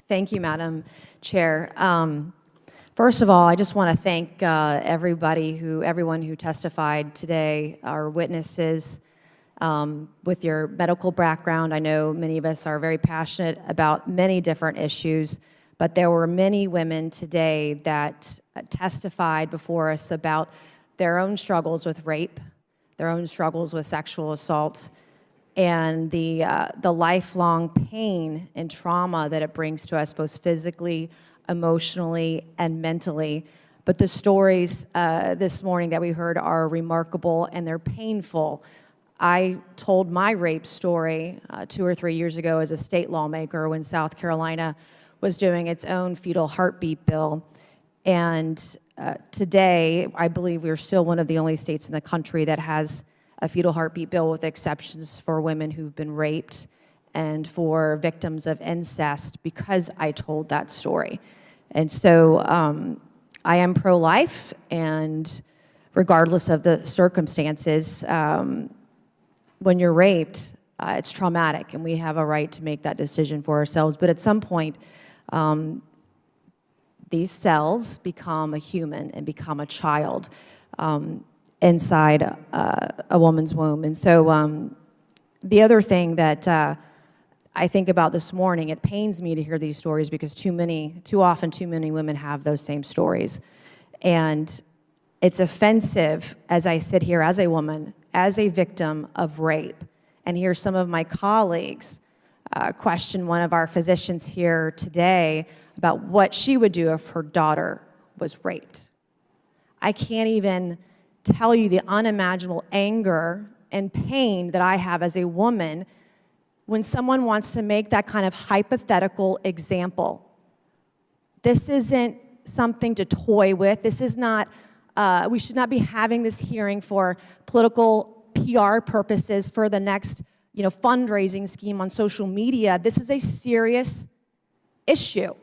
Thank you, Madam Chair. First of all, I just want to thank everyone who testified today, our witnesses, with your medical background. I know many of us are very passionate about many different issues, but there were many women today that testified before us about their own struggles with rape, their own struggles with sexual assault, and the lifelong pain and trauma that it brings to us, both physically, emotionally, and mentally. But the stories this morning that we heard are remarkable and they're painful. I told my rape story 2 or 3 years ago as a state lawmaker when South Carolina was doing its own fetal heartbeat bill. And today, I believe we're still one of the only states in the country that has a fetal heartbeat bill with exceptions for women who've been raped and for victims of incest, because I told that story. And so I am pro-life, and regardless of the circumstances, when you're raped, it's traumatic, and we have a right to make that decision for ourselves. But at some point, these cells become a human and become a child inside a woman's womb. And so the other thing that I think about this morning, it pains me to hear these stories because too often too many women have those same stories. And it's offensive as I sit here as a woman, as a victim of rape, and hear some of my colleagues question one of our physicians here today about what she would do if her daughter was raped. I can't even tell you the unimaginable anger and pain that I have as a woman when someone wants to make that kind of hypothetical example. This isn't something to toy with. This is not, we should not be having this hearing for political PR purposes for the next, fundraising scheme on social media. This is a serious issue,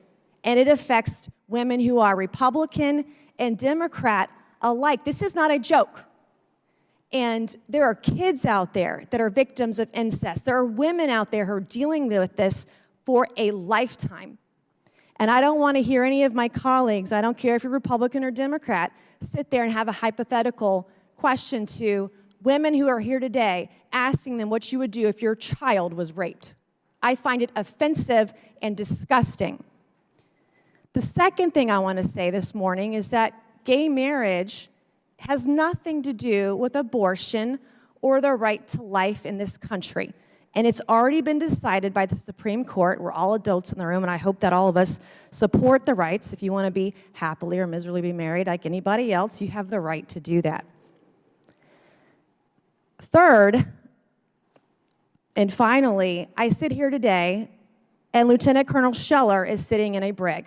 and it affects women who are Republican and Democrat alike. This is not a joke. And there are kids out there that are victims of incest. There are women out there who are dealing with this for a lifetime. And I don't want to hear any of my colleagues, I don't care if you're Republican or Democrat, sit there and have a hypothetical question to women who are here today, asking them what you would do if your child was raped. I find it offensive and disgusting. The second thing I want to say this morning is that gay marriage has nothing to do with abortion or the right to life in this country. And it's already been decided by the Supreme Court. We're all adults in the room, and I hope that all of us support the rights. If you want to be happily or miserably be married like anybody else, you have the right to do that. Third, and finally, I sit here today, and Lieutenant Colonel Scheller is sitting in a brig.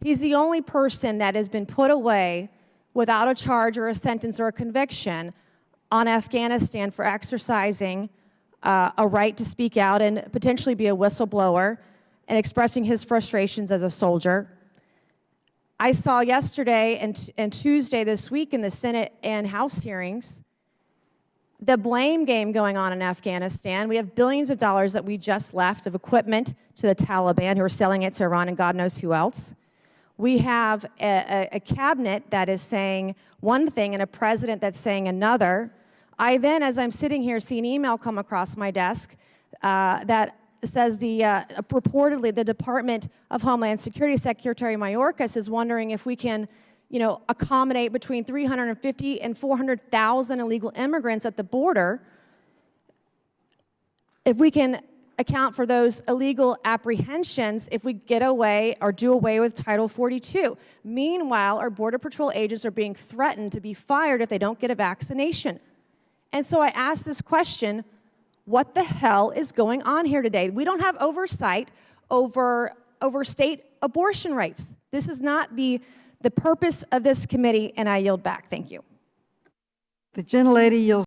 He's the only person that has been put away without a charge or a sentence or a conviction on Afghanistan for exercising a right to speak out and potentially be a whistleblower and expressing his frustrations as a soldier. I saw yesterday and Tuesday this week in the Senate and House hearings the blame game going on in Afghanistan. We have billions of dollars that we just left of equipment to the Taliban, who are selling it to Iran and God knows who else. We have a cabinet that is saying one thing and a president that's saying another. I then, as I'm sitting here, see an email come across my desk that says reportedly the Department of Homeland Security Secretary Mayorkas is wondering if we can, accommodate between 350 and 400,000 illegal immigrants at the border. If we can account for those illegal apprehensions if we get away or do away with Title 42. Meanwhile, our Border Patrol agents are being threatened to be fired if they don't get a vaccination. And so I asked this question, what the hell is going on here today? We don't have oversight over state abortion rights. This is not the purpose of this committee, and I yield back. Thank you. The gentlelady yields